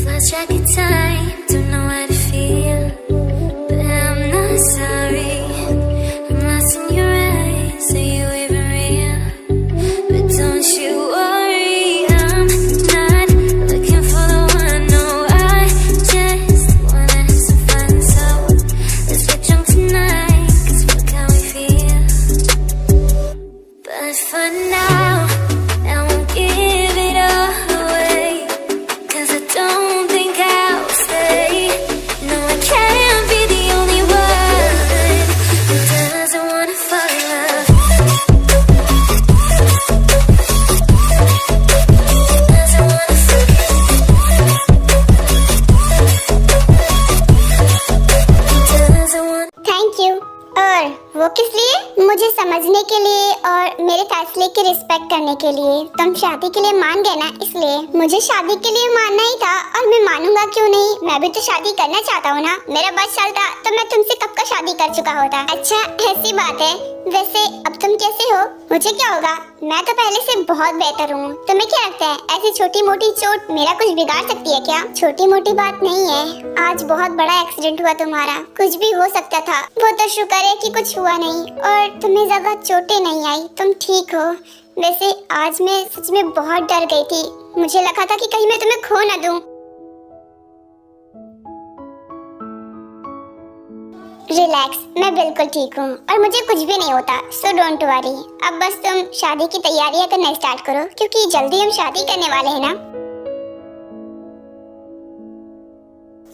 Lost track of time, don't know how to feel, but I'm not sorry. I'm lost in your eyes, are you even real? But don't you worry, I'm not looking for the one. No, I just wanna have some fun. So let's get drunk tonight, 'cause look how we feel. But for now, I won't give it all away, 'cause I don't think I'll stay. No, I can't be the only one who doesn't wanna fall in love. Doesn't wanna fall in love. Doesn't wanna. Thank you. और वो किस लिए? मुझे समझने के लिए और मेरे फैसले की रिस्पेक्ट करने के लिए। तुम शादी के लिए मान गए ना, इसलिए मुझे शादी के लिए मानना ही था। और मैं मानूंगा क्यों नहीं, मैं भी तो शादी करना चाहता हूँ ना। मेरा बस साल था तो मैं तुमसे कब का शादी कर चुका होता। अच्छा, ऐसी बात है। वैसे अब तुम कैसे हो? मुझे क्या होगा, मैं तो पहले से बहुत बेहतर हूँ। तुम्हें क्या लगता है ऐसी छोटी मोटी चोट मेरा कुछ बिगाड़ सकती है क्या? छोटी मोटी बात नहीं है। आज बहुत बड़ा एक्सीडेंट हुआ तुम्हारा, कुछ भी हो सकता था। वो तो शुक्र है कि कुछ हुआ नहीं और तुम्हें ज्यादा चोटें नहीं आई, तुम ठीक हो। वैसे आज मैं सच में बहुत डर गई थी। मुझे लगा था कि कहीं मैं तुम्हें खो न दूं। रिलैक्स, मैं बिल्कुल ठीक हूँ और मुझे कुछ भी नहीं होता, सो डोंट वरी। अब बस तुम शादी की तैयारियां करना स्टार्ट करो, क्योंकि जल्दी हम शादी करने वाले हैं ना।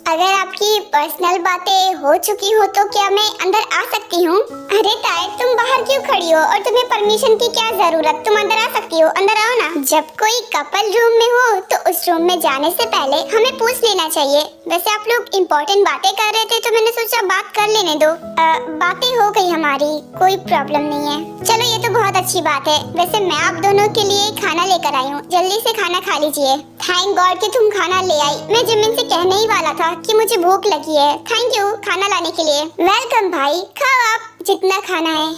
अगर आपकी पर्सनल बातें हो चुकी हो तो क्या मैं अंदर आ सकती हूँ? अरे ताए, तुम बाहर क्यों खड़ी हो और तुम्हें परमिशन की क्या जरूरत? तुम अंदर आ सकती हो, अंदर आओ ना। जब कोई कपल रूम में हो तो उस रूम में जाने से पहले हमें पूछ लेना चाहिए। वैसे आप लोग इम्पोर्टेंट बातें कर रहे थे तो मैंने सोचा बात कर लेने दो। बातें हो गई हमारी, कोई प्रॉब्लम नहीं है। चलो, ये तो बहुत अच्छी बात है। वैसे मैं आप दोनों के लिए खाना लेकर आई हूँ, जल्दी से खाना खा लीजिए। थैंक गॉड कि तुम खाना ले आई। मैं जिमिन से कहने ही वाला था कि मुझे भूख लगी है। थैंक यू खाना लाने के लिए। वेलकम भाई, खाओ आप जितना खाना है।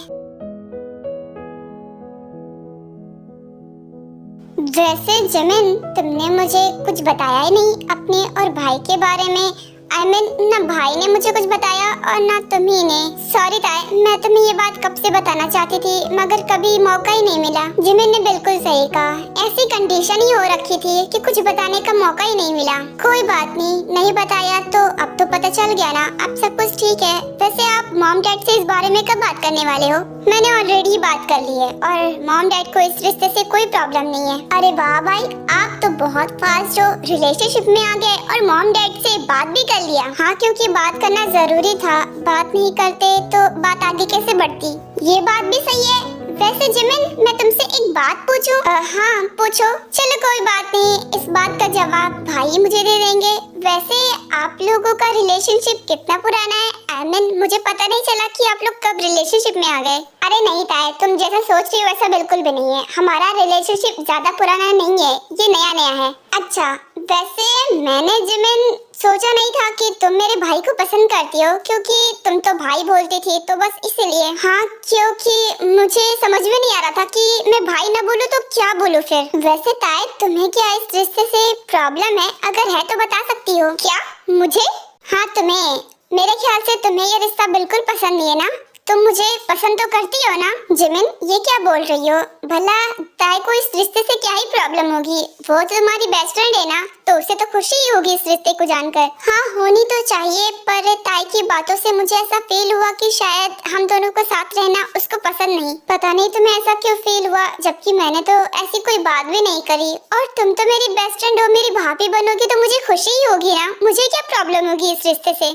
वैसे जिमिन, तुमने मुझे कुछ बताया ही नहीं अपने और भाई के बारे में। I mean, ना भाई ने मुझे कुछ बताया और ना तुम्ही ने। सॉरी ताए, मैं तुम्हें ये बात कब से बताना चाहती थी, मगर कभी मौका ही नहीं मिला। जिमिन ने बिल्कुल सही कहा, ऐसी कंडीशन ही हो रखी थी कि कुछ बताने का मौका ही नहीं मिला। कोई बात नहीं, नहीं बताया तो अब तो पता चल गया ना, अब सब कुछ ठीक है। वैसे आप मॉम डैड से इस बारे में कब बात करने वाले हो? मैंने ऑलरेडी बात कर ली है और मॉम डैड को इस रिश्ते से कोई प्रॉब्लम नहीं है। अरे वाह भाई, आप तो बहुत फास्ट हो, रिलेशनशिप में आ गए और मॉम डैड से बात भी कर लिया। हाँ, क्योंकि बात करना जरूरी था, बात नहीं करते तो बात आगे कैसे बढ़ती। ये बात भी सही है। वैसे जिमिन, मैं तुमसे एक बात पूछूं? हाँ पूछो। चलो कोई बात नहीं, इस बात का जवाब भाई मुझे दे देंगे। वैसे आप लोगों का रिलेशनशिप कितना पुराना है? I mean, मुझे पता नहीं चला कि आप लोग कब रिलेशनशिप में आ गए। अरे नहीं ताए, तुम जैसा सोच रही हो वैसा बिल्कुल भी नहीं है। हमारा रिलेशनशिप ज्यादा पुराना नहीं है, ये नया नया है। अच्छा, वैसे मैंने जिमिन सोचा नहीं था कि तुम मेरे भाई को पसंद करती हो, क्योंकि तुम तो भाई बोलती थी, तो बस इसलिए। हाँ, क्योंकि मुझे समझ में नहीं आ रहा था कि मैं भाई न बोलूं तो क्या बोलूं फिर। वैसे ताए, तुम्हें क्या इस रिश्ते से प्रॉब्लम है? अगर है तो बता सकती हो। क्या मुझे? हाँ तुम्हें। मेरे ख्याल से तुम्हें ये रिश्ता बिल्कुल पसंद नहीं है ना? तुम मुझे पसंद तो करती हो ना? जिमिन, ये क्या बोल रही हो? भला ताई को इस रिश्ते से क्या ही प्रॉब्लम होगी? वो तो तुम्हारी बेस्ट फ्रेंड है ना, तो उसे तो खुशी ही होगी इस रिश्ते को जानकर। हाँ, होनी तो चाहिए, पर ताई की बातों से मुझे ऐसा फील हुआ कि शायद हम दोनों को साथ रहना उसको पसंद नहीं। पता नहीं तुम्हें ऐसा क्यों फील हुआ, जबकि मैंने तो ऐसी कोई बात भी नहीं करी। और तुम तो मेरी बेस्ट फ्रेंड हो, मेरी भाभी बनोगी तो मुझे खुशी ही होगी ना। मुझे क्या प्रॉब्लम होगी इस रिश्ते से?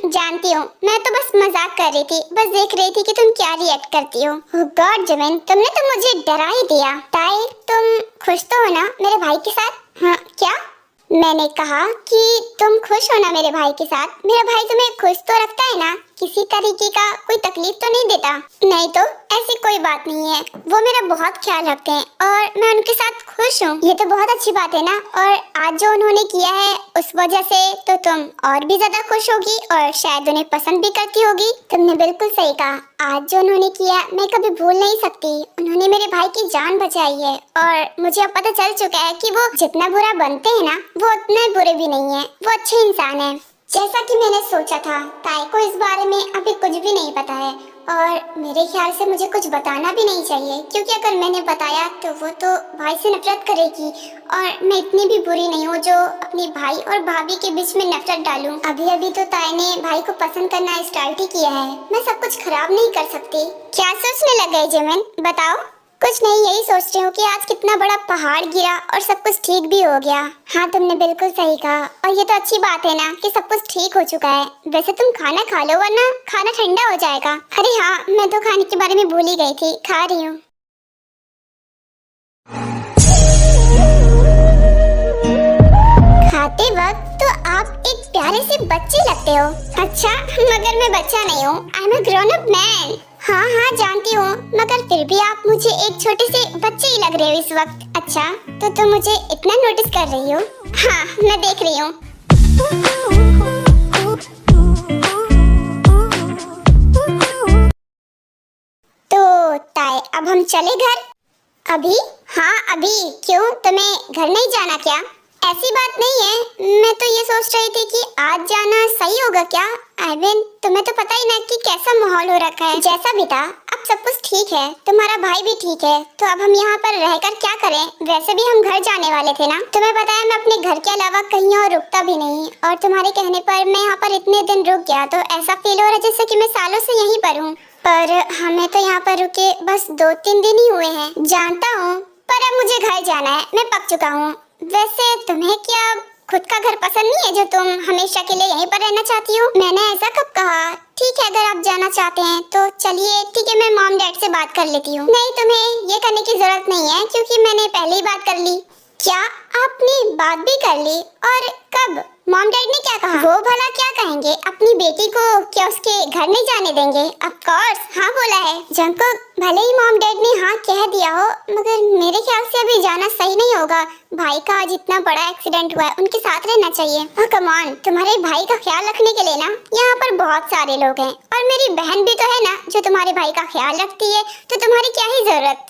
जानती हूँ, मैं तो बस मजाक कर रही थी, बस देख रही थी कि तुम क्या रिएक्ट करती हो। ओह गॉड जिमिन, तुमने तो मुझे डरा ही दिया। ताई, तुम खुश तो हो ना मेरे भाई के साथ? हाँ, क्या? मैंने कहा कि तुम खुश हो ना मेरे भाई के साथ? मेरा भाई तुम्हें खुश तो रखता है ना? किसी तरीके का कोई तकलीफ तो नहीं देता? नहीं तो ऐसी कोई बात नहीं है, वो मेरा बहुत ख्याल रखते हैं और मैं उनके साथ खुश हूँ। ये तो बहुत अच्छी बात है ना। और आज जो उन्होंने किया है उस वजह से तो तुम और भी ज्यादा खुश होगी और शायद उन्हें पसंद भी करती होगी। तुमने बिल्कुल सही कहा, आज जो उन्होंने किया मैं कभी भूल नहीं सकती। उन्होंने मेरे भाई की जान बचाई है और मुझे अब पता चल चुका है कि वो जितना बुरा बनते हैं ना, वो उतने बुरे भी नहीं है, वो अच्छे इंसान है। जैसा कि मैंने सोचा था, ताई को इस बारे में अभी कुछ भी नहीं पता है और मेरे ख्याल से मुझे कुछ बताना भी नहीं चाहिए, क्योंकि अगर मैंने बताया तो वो तो भाई से नफरत करेगी और मैं इतनी भी बुरी नहीं हूँ जो अपनी भाई और भाभी के बीच में नफरत डालूं। अभी अभी तो ताई ने भाई को पसंद करना स्टार्ट ही किया है, मैं सब कुछ खराब नहीं कर सकती। क्या सोचने लग गए जिमिन, बताओ? कुछ नहीं, यही सोच रही हूँ कि आज कितना बड़ा पहाड़ गिरा और सब कुछ ठीक भी हो गया। हाँ, तुमने बिल्कुल सही कहा और ये तो अच्छी बात है ना कि सब कुछ ठीक हो चुका है। वैसे तुम खाना खा लो वरना खाना ठंडा हो जाएगा। अरे हाँ, मैं तो खाने के बारे में भूल ही गई थी, खा रही हूँ। खाते वक्त तो आप एक प्यारे से बच्चे लगते हो। अच्छा, मगर मैं बच्चा नहीं हूँ, I am a grown up man. हाँ हाँ जानती हूँ, मगर फिर भी आप मुझे एक छोटे से बच्चे ही लग रहे हो इस वक्त। अच्छा, तो तुम मुझे इतना नोटिस कर रही हो? हाँ, मैं देख रही हूँ। तो ताई, अब हम चले घर? अभी? हाँ अभी। क्यों, तुम्हें घर नहीं जाना क्या? ऐसी बात नहीं है, मैं तो ये सोच रही थी कि आज जाना सही होगा क्या? आइवेन, तुम्हें तो पता ही ना कि कैसा माहौल हो रखा है। जैसा भी था, अब सब कुछ ठीक है, तुम्हारा भाई भी ठीक है, तो अब हम यहाँ पर रहकर क्या करें? वैसे भी हम घर जाने वाले थे ना। तुम्हें पता है मैं अपने घर के अलावा कहीं और रुकता भी नहीं, और तुम्हारे कहने पर मैं यहाँ पर इतने दिन रुक गया तो ऐसा फील हो रहा है जैसे कि मैं सालों से यहीं पर हूँ। पर हमें तो यहाँ पर रुके बस 2-3 दिन ही हुए हैं। जानता हूँ, पर अब मुझे घर जाना है, मैं पक चुका हूँ। वैसे तुम्हें क्या खुद का घर पसंद नहीं है जो तुम हमेशा के लिए यहीं पर रहना चाहती हो? मैंने ऐसा कब कहा? ठीक है, अगर आप जाना चाहते हैं तो चलिए, ठीक है, मैं मॉम डैड से बात कर लेती हूँ। नहीं, तुम्हें ये करने की जरूरत नहीं है क्योंकि मैंने पहले ही बात कर ली। क्या आपने बात भी कर ली? और कब? मॉम डैड ने क्या कहा? वो भला क्या कहेंगे? अपनी बेटी को क्या उसके घर नहीं जाने देंगे? ऑफ कोर्स हाँ बोला है। जंकुक, भले ही मॉम डैड ने हाँ कह दिया हो, मगर मेरे ख्याल से अभी जाना सही नहीं होगा। भाई का आज इतना बड़ा एक्सीडेंट हुआ है, उनके साथ रहना चाहिए। ओह कम ऑन, तुम्हारे भाई का ख्याल रखने के लिए ना यहाँ पर बहुत सारे लोग हैं, और मेरी बहन भी तो है ना जो तुम्हारे भाई का ख्याल रखती है, तो तुम्हारी क्या ही जरूरत?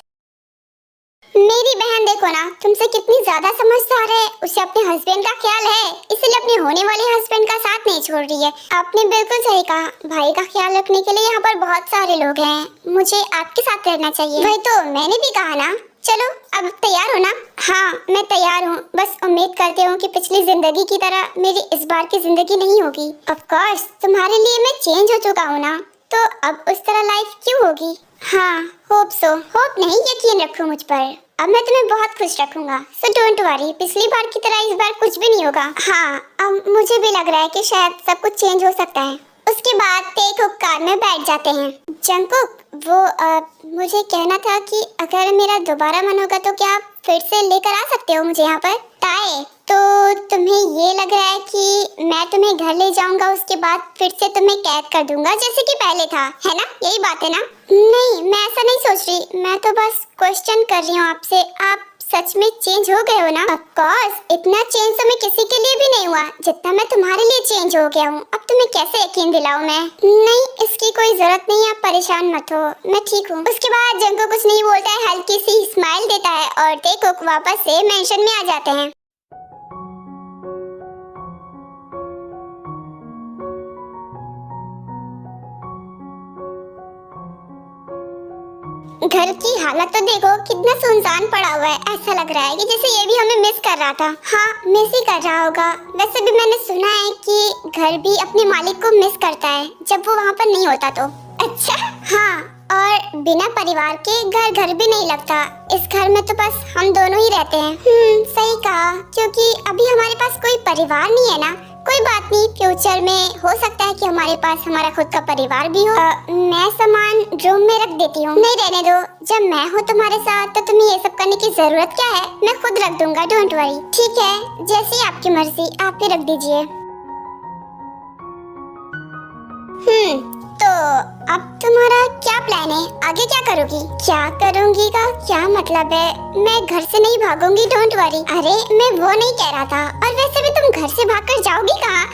मेरी बहन देखो ना, तुमसे कितनी ज्यादा समझदार है। उसे अपने हस्बैंड का ख्याल है, इसलिए अपने होने वाले हस्बैंड का साथ नहीं छोड़ रही है। आपने बिल्कुल सही कहा, भाई का ख्याल रखने के लिए यहाँ पर बहुत सारे लोग हैं। मुझे आपके साथ रहना चाहिए। वही तो मैंने भी कहा ना। चलो, अब तैयार हो ना? हाँ, मैं तैयार हूँ। बस उम्मीद करती हूँ कि पिछली जिंदगी की तरह मेरी इस बार की जिंदगी नहीं होगी। ऑफ कोर्स, तुम्हारे लिए मैं चेंज हो चुका हूँ ना, तो अब उस तरह लाइफ क्यों होगी? हाँ, होप सो। होप नहीं, यकीन रखो मुझ पर। अब मैं तुम्हें बहुत खुश रखूंगा, सो डोंट वरी। पिछली बार की तरह इस बार कुछ भी नहीं होगा। हाँ, अब मुझे भी लग रहा है कि शायद सब कुछ चेंज हो सकता है। उसके बाद टेकहुक कार में बैठ जाते हैं। जंकुक, वो मुझे कहना था कि अगर मेरा दोबारा मन होगा तो क्या आप फिर से लेकर आ सकते हो मुझे यहाँ पर? ताए, तो तुम्हें ये लग रहा है कि मैं तुम्हें घर ले जाऊंगा, उसके बाद फिर से तुम्हें कैद कर दूंगा जैसे कि पहले था, है ना? यही बात है ना? नहीं, मैं ऐसा नहीं सोच रही, मैं तो बस क्वेश्चन कर रही हूँ आपसे। आप सच में चेंज हो गए हो ना? ऑफ कोर्स, इतना चेंज तो मैं किसी के लिए भी नहीं हुआ जितना मैं तुम्हारे लिए चेंज हो गया हूँ। अब तुम्हें कैसे यकीन दिलाऊं मैं? नहीं, इसकी कोई जरूरत नहीं, आप परेशान मत हो, मैं ठीक हूँ। उसके बाद जंको कुछ नहीं बोलता है, हल्की सी स्माइल देता है और टेकहुक वापस से मेंशन में आ जाते हैं। घर की हालत तो देखो, कितना सुनसान पड़ा हुआ है। ऐसा लग रहा है कि जैसे ये भी हमें मिस कर रहा था। हाँ, मिस ही कर रहा होगा। वैसे भी मैंने सुना है कि घर भी अपने मालिक को मिस करता है जब वो वहाँ पर नहीं होता तो। अच्छा? हाँ, और बिना परिवार के घर भी नहीं लगता। इस घर में तो बस हम दोनों ही रहते हैं। सही कहा, क्योंकि अभी हमारे पास कोई परिवार नहीं है ना। कोई बात नहीं, फ्यूचर में हो सकता है कि हमारे पास हमारा खुद का परिवार भी हो। मैं सामान रूम में रख देती हूँ। नहीं, रहने दो, जब मैं हूँ तुम्हारे साथ तो तुम्हें ये सब करने की जरूरत क्या है? मैं खुद रख दूंगा, डोंट वरी। ठीक है, जैसी आपकी मर्जी, आप ही रख दीजिए। तो अब तुम्हारा क्या प्लान है? आगे क्या करोगी? क्या करूँगी का क्या मतलब है? मैं घर से नहीं भागूंगी, डोंट वरी। अरे मैं वो नहीं कह रहा था। और वैसे भी तुम घर से भागकर जाओगी कहाँ?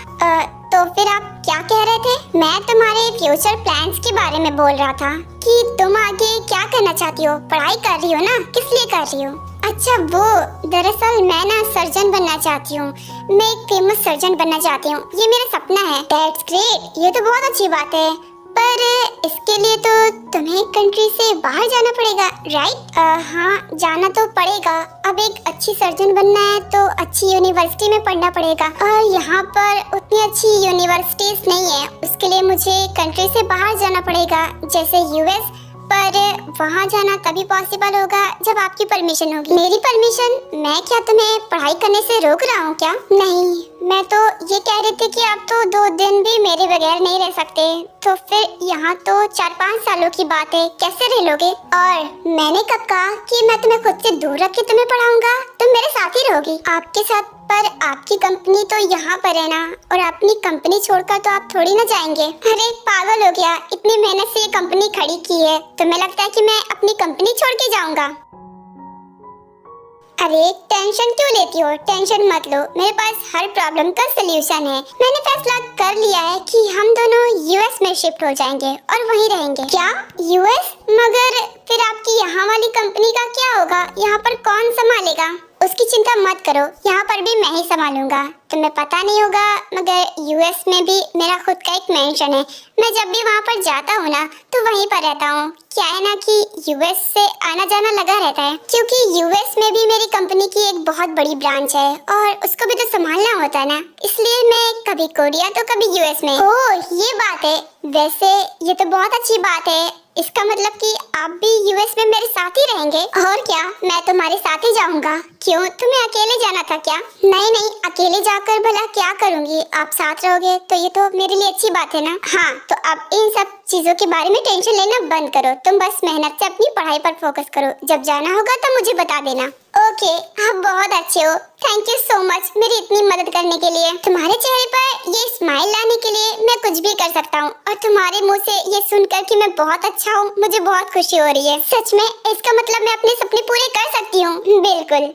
तो फिर आप क्या कह रहे थे? मैं तुम्हारे फ्यूचर प्लान्स के बारे में बोल रहा था कि तुम आगे क्या करना चाहती हो। पढ़ाई कर रही हो ना, किस लिए कर रही हो? अच्छा वो, दरअसल मैं ना सर्जन बनना चाहती हूँ। मैं एक फेमस सर्जन बनना चाहती हूँ, ये मेरा सपना है। दैट्स ग्रेट, ये तो बहुत अच्छी बात है। पर इसके लिए तो तुम्हें कंट्री से बाहर जाना पड़ेगा, राइट? हाँ, जाना तो पड़ेगा। अब एक अच्छी सर्जन बनना है तो अच्छी यूनिवर्सिटी में पढ़ना पड़ेगा, और यहाँ पर उतनी अच्छी यूनिवर्सिटीज नहीं है। उसके लिए मुझे कंट्री से बाहर जाना पड़ेगा, जैसे यूएस। पर वहाँ जाना तभी पॉसिबल होगा जब आपकी परमिशन होगी। मेरी परमिशन? मैं क्या तुम्हें पढ़ाई करने से रोक रहा हूँ क्या? नहीं, मैं तो ये कह रही थी कि आप तो 2 दिन भी मेरे बगैर नहीं रह सकते। तो फिर यहाँ तो 4-5 सालों की बात है, कैसे रह लोगे? और मैंने कब कहा कि मैं तुम्हें खुद से दूर रख के तुम्हें पढ़ाऊंगा? तुम मेरे साथ ही रहोगी, आपके साथ। पर आपकी कंपनी तो यहाँ पर है ना, और अपनी कंपनी छोड़कर तो आप थोड़ी ना जाएंगे। अरे पागल हो गया, इतनी मेहनत से ये कंपनी खड़ी की है, तुम्हें लगता है कि मैं अपनी कंपनी छोड़ के जाऊंगा? अरे टेंशन क्यों लेती हो? टेंशन मत लो, मेरे पास हर प्रॉब्लम का सलूशन है। मैंने फैसला कर लिया है कि हम दोनों यूएस में शिफ्ट हो जाएंगे और वहीं रहेंगे। क्या यूएस? मगर फिर आपकी यहाँ वाली कंपनी का क्या होगा? यहाँ पर कौन संभालेगा? उसकी चिंता मत करो, यहाँ पर भी मैं ही संभालूंगा। तुम्हें पता नहीं होगा मगर यूएस में भी मेरा खुद का एक मेंशन है। मैं जब भी वहाँ पर जाता हूँ ना तो वहीं पर रहता हूँ। क्या है ना कि यूएस से आना जाना लगा रहता है, क्योंकि यूएस में भी मेरी कंपनी की एक बहुत बड़ी ब्रांच है और उसको भी तो संभालना होता है ना, इसलिए मैं कभी कोरिया तो कभी यूएस में। ओह ये बात है, वैसे ये तो बहुत अच्छी बात है। इसका मतलब कि आप भी यूएस में मेरे साथ ही रहेंगे। और क्या, मैं तुम्हारे साथ ही जाऊंगा। क्यों, तुम्हें अकेले जाना था क्या? नहीं नहीं, अकेले जाकर भला क्या करूंगी, आप साथ रहोगे तो ये तो मेरे लिए अच्छी बात है ना। हाँ, तो अब इन सब चीजों के बारे में टेंशन लेना बंद करो, तुम बस मेहनत से अपनी पढ़ाई पर फोकस करो। जब जाना होगा तो मुझे बता देना। ओके, आप बहुत अच्छे हो, थैंक यू सो मच मेरी इतनी मदद करने के लिए। तुम्हारे चेहरे पर ये स्माइल लाने के लिए मैं कुछ भी कर सकता हूँ, और तुम्हारे मुंह से ये सुनकर कि मैं बहुत अच्छा हूँ, मुझे बहुत खुशी हो रही है। सच में, इसका मतलब मैं अपने सपने पूरे कर सकती हूँ। बिल्कुल।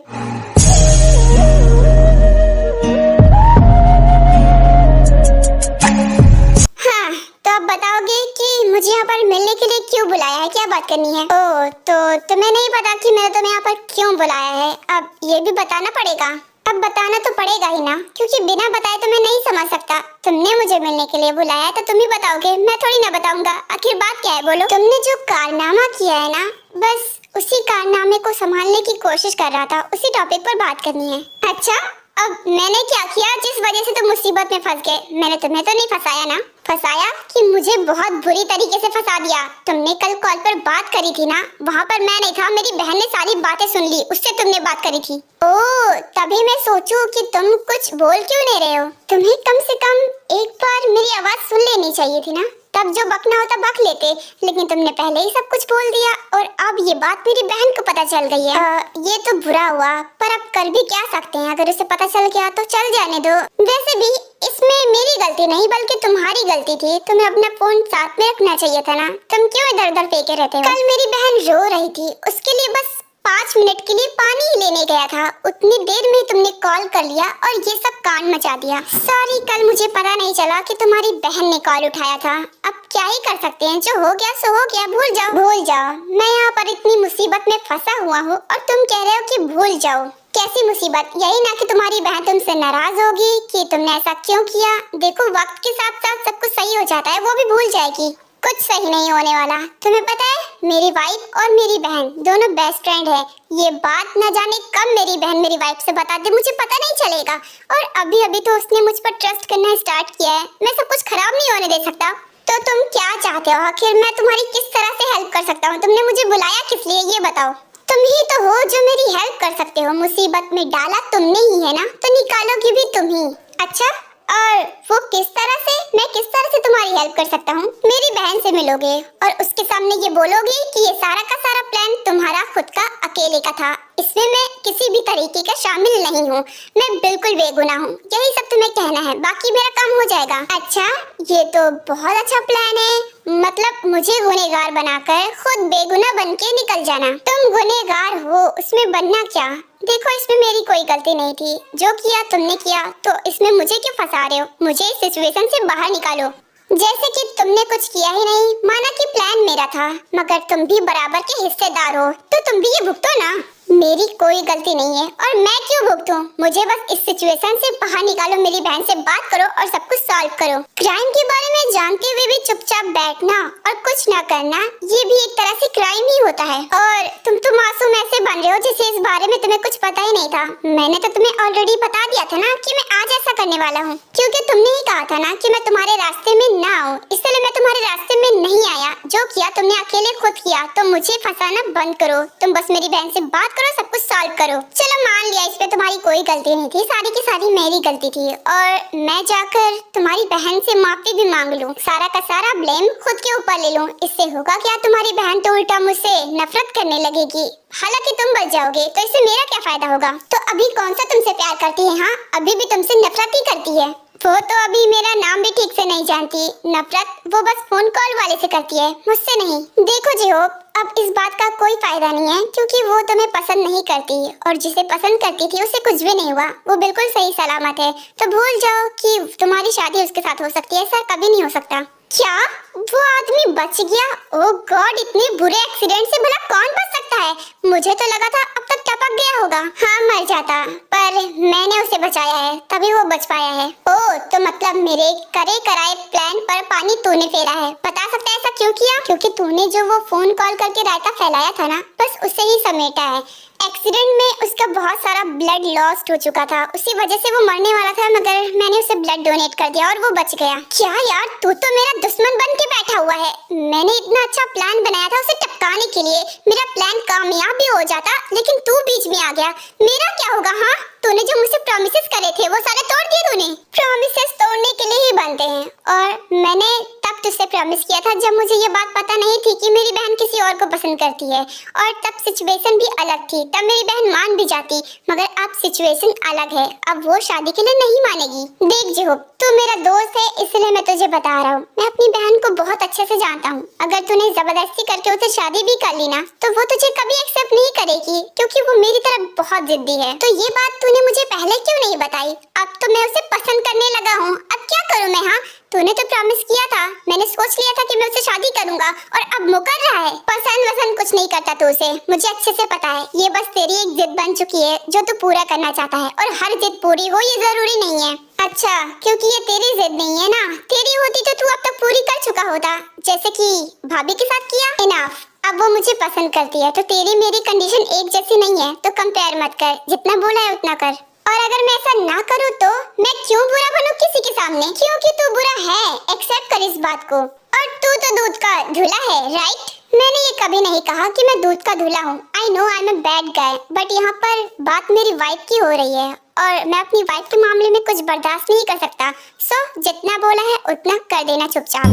हाँ, तो अब बताओगे कि मुझे यहाँ पर मिलने के लिए क्यों बुलाया है, क्या बात करनी है? ओह, तो तुम्हें नहीं पता कि मैंने तुम्हें यहाँ पर क्यों बुलाया है? अब ये भी बताना पड़ेगा। अब बताना तो पड़ेगा ही ना, क्योंकि बिना बताए तो मैं नहीं समझ सकता। तुमने मुझे मिलने के लिए बुलाया तो तुम ही बताओगे, मैं थोड़ी ना बताऊंगा। आखिर बात क्या है, बोलो। तुमने जो कारनामा किया है ना, बस उसी कारनामे को संभालने की कोशिश कर रहा था, उसी टॉपिक पर बात करनी है। अच्छा, अब मैंने क्या किया जिस वजह से तुम मुसीबत में फंस गए? मैंने तुम्हें तो नहीं फंसाया ना? फंसाया कि मुझे बहुत बुरी तरीके से फंसा दिया। तुमने कल कॉल पर बात करी थी ना, वहाँ पर मैं नहीं था, मेरी बहन ने सारी बातें सुन ली, उससे तुमने बात करी थी। ओह, तभी मैं सोचूं कि तुम कुछ बोल क्यों नहीं रहे हो। तुम्हें कम से कम एक बार मेरी आवाज सुन लेनी चाहिए थी ना, तब जो बकना होता बक लेते, लेकिन तुमने पहले ही सब कुछ बोल दिया, और अब ये बात मेरी बहन को पता चल गई है। ये तो बुरा हुआ, पर अब कर भी क्या सकते हैं, अगर उसे पता चल गया तो चल जाने दो। वैसे भी इसमें मेरी गलती नहीं बल्कि तुम्हारी गलती थी, तुम्हें अपना फोन साथ में रखना चाहिए था ना, तुम क्यों इधर उधर फेंके रहते हो? कल मेरी बहन रो रही थी, उसके लिए बस 5 मिनट के लिए पानी ही लेने गया था, उतनी देर में तुमने कॉल कर लिया और ये सब कांड मचा दिया। सॉरी, कल मुझे पता नहीं चला कि तुम्हारी बहन ने कॉल उठाया था। अब क्या ही कर सकते हैं, जो हो गया सो हो गया, भूल जाओ। भूल जाओ? मैं यहाँ पर इतनी मुसीबत में फंसा हुआ हूँ और तुम कह रहे हो कि भूल जाओ। कैसी मुसीबत? यही ना कि तुम्हारी बहन तुमसे नाराज होगी कि तुमने ऐसा क्यों किया। देखो, वक्त के साथ साथ सब कुछ सही हो जाता है, वो भी भूल जाएगी। कुछ सही नहीं होने वाला। तुम्हें पता है, मेरी वाइफ और मेरी बहन दोनों बेस्ट फ्रेंड है। ये बात न जाने कब मेरी बहन मेरी वाइफ से बता दे, मुझे पता नहीं चलेगा। और अभी अभी तो उसने मुझ पर ट्रस्ट करना स्टार्ट किया है, मैं सब कुछ खराब नहीं होने दे सकता। तो तुम क्या चाहते हो? आखिर मैं तुम्हारी किस तरह से हेल्प कर सकता हूँ? तुमने मुझे बुलाया किस लिए, ये बताओ। तुम ही तो हो जो मेरी हेल्प कर सकते हो। मुसीबत में डाला तुमने ही है ना, तो निकालोगी भी तुम ही। अच्छा, और वो किस तरह से? मैं किस तरह से तुम्हारी हेल्प कर सकता हूँ? मेरी बहन से मिलोगे और उसके सामने ये बोलोगे कि ये सारा का सारा प्लान तुम्हारा खुद का अकेले का था, इसमें मैं किसी भी तरीके का शामिल नहीं हूँ, मैं बिल्कुल बेगुनाह हूँ, यही सब तुम्हें कहना है, बाकी मेरा काम हो जाएगा। अच्छा, ये तो बहुत अच्छा प्लान है, मतलब मुझे गुनहगार बनाकर खुद बेगुनाह बन के निकल जाना। तुम गुनहगार हो, उसमें बनना क्या? देखो, इसमें मेरी कोई गलती नहीं थी, जो किया तुमने किया, तो इसमें मुझे क्यों फंसा रहे हो? मुझे इस सिचुएशन से बाहर निकालो। जैसे कि तुमने कुछ किया ही नहीं, माना कि प्लान मेरा था, मगर तुम भी बराबर के हिस्सेदार हो, तो तुम भी ये भुगतो ना। मेरी कोई गलती नहीं है और मैं क्यों भुगतूं? मुझे बस इस सिचुएशन से बाहर निकालो, मेरी बहन से बात करो और सब कुछ सॉल्व करो। क्राइम के बारे में जानते हुए भी चुपचाप बैठना और कुछ ना करना, ये भी एक तरह से क्राइम ही होता है। और तुम तो मासूम ऐसे बन रहे हो जैसे इस बारे में तुम्हें कुछ पता ही नहीं था। मैंने तो तुम्हें ऑलरेडी बता दिया था ना कि मैं आज ऐसा करने वाला हूँ, क्योंकि तुमने ही कहा था ना कि मैं तुम्हारे रास्ते में ना आऊँ, इसलिए मैं तुम्हारे रास्ते में नहीं आया। जो किया तुमने अकेले खुद किया, तो मुझे फंसाना बंद करो। तुम बस मेरी बहन से बात करो, सब कुछ सॉल्व करो। चलो मान लिया, इस पे तुम्हारी कोई गलती नहीं थी, सारी की सारी मेरी गलती थी, और मैं जाकर तुम्हारी बहन से माफी भी मांग लूं, सारा का सारा ब्लेम खुद के ऊपर ले लूं। इससे होगा क्या? तुम्हारी बहन तो उल्टा मुझसे नफरत करने लगेगी, हालांकि तुम बच जाओगे, तो इससे मेरा क्या फायदा होगा? तो अभी कौन सा तुमसे प्यार करती है? हाँ, अभी भी तुमसे नफरत ही करती है। वो तो अभी मेरा नाम भी ठीक से नहीं जानती, नफरत वो बस फोन कॉल वाले से करती है, मुझसे नहीं। देखो जिहोप, अब इस बात का कोई फायदा नहीं है, क्योंकि वो तुम्हें पसंद नहीं करती, और जिसे पसंद करती थी उसे कुछ भी नहीं हुआ, वो बिल्कुल सही सलामत है। तो भूल जाओ कि तुम्हारी शादी उसके साथ हो सकती है, ऐसा कभी नहीं हो सकता। क्या वो आदमी बच गया? ओह गॉड, इतने बुरे एक्सीडेंट से भला कौन बच सकता है? मुझे तो लगा था अब तक टपक गया होगा। हाँ, मर जाता, पर मैंने उसे बचाया है, तभी वो बच पाया है। ओह, तो मतलब मेरे करे कराए प्लान पर पानी तूने फेरा है। बता सकता है ऐसा क्यों किया? क्योंकि तूने जो वो फोन कॉल करके रायता फैलाया था ना, बस उसे ही समेटा है। एक्सीडेंट में उसका बहुत सारा ब्लड लॉस्ट हो चुका था, उसी वजह से वो मरने वाला था, मगर मैंने उसे ब्लड डोनेट कर दिया और वो बच गया। क्या यार, तू तो मेरा दुश्मन बन के बैठा हुआ है। मैंने इतना अच्छा प्लान बनाया था उसे टपकाने के लिए, मेरा प्लान कामयाब भी हो जाता, लेकिन तू बीच में आ गया। मेरा क्या होगा? हाँ, तूने जो मुझसे प्रॉमिसेस करे थे वो सारे तोड़ दिए तूने। प्रॉमिसेस तोड़ने के लिए ही बनते हैं, और मैंने तब तुझसे प्रॉमिस किया था जब मुझे ये बात पता नहीं थी कि मेरी बहन किसी और को पसंद करती है, और तब सिचुएशन भी अलग थी, तब मेरी बहन मान भी जाती, मगर अब सिचुएशन अलग है, अब वो शादी के लिए नहीं मानेगी। देख जिहोप, तू मेरा दोस्त है, इसलिए मैं तुझे बता रहा हूँ, मैं अपनी बहन को बहुत अच्छे से जानता हूँ। अगर तूने जबरदस्ती करके उसे शादी भी कर ली ना, तो वो तुझे कभी एक्सेप्ट नहीं करेगी, क्योंकि वो मेरी तरफ बहुत जिद्दी है। तो ये बात तूने मुझे पहले क्यों नहीं बताई? अब तो मैं उसे पसंद करने लगा हूँ, अब क्या करूँ मैं? हाँ, तूने तो प्रॉमिस किया था, मैंने सोच लिया था कि मैं उसे शादी करूंगा, और अब मुकर रहा है। पसंद वसंद कुछ नहीं करता तू उसे, मुझे अच्छे से पता है। ये बस तेरी एक जिद बन चुकी है जो तू पूरा करना चाहता है, और हर जिद पूरी हो ये जरूरी नहीं है। अच्छा, क्योंकि ये तेरी जिद नहीं है ना, तेरी होती तो तू अब तक पूरी कर चुका होता, जैसे कि भाभी के साथ किया। इनफ, अब वो मुझे पसंद करती है, तो तेरी मेरी कंडीशन एक जैसी नहीं है, तो कंपेयर मत कर, जितना बोला है उतना कर। और अगर मैं ऐसा ना करूँ तो मैं क्यों बुरा बनूं किसी के सामने? क्योंकि तू बुरा है, एक्सेप्ट कर इस बात को। और तू तो दूध का धुला है, राइट? मैंने ये कभी नहीं कहा कि मैं दूध का धुला हूँ। I know I am a bad guy, but यहाँ पर बात मेरी वाइफ की हो रही है, और मैं अपनी वाइफ के मामले में कुछ बर्दाश्त नहीं कर सकता। सो जितना बोला है उतना कर देना चुपचाप।